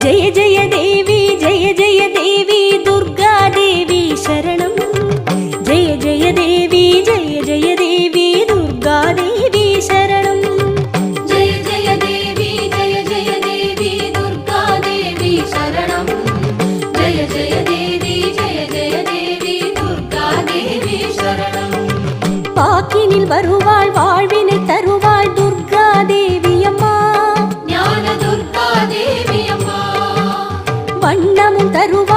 जय जय देवी दुर्गा देवी शरणं जय जय देवी दुर्गा देवी शरणं जय जय देवी दुर्गा देवी शरणं जय जय देवी दुर्गा देवी शरणं पाकिनिल வருவாள் வாழ்வினை தருவாள் दुर्गा देवी अम्मा ஞான दुर्गा देवी अम्मा வண்ணமும் தருவாள்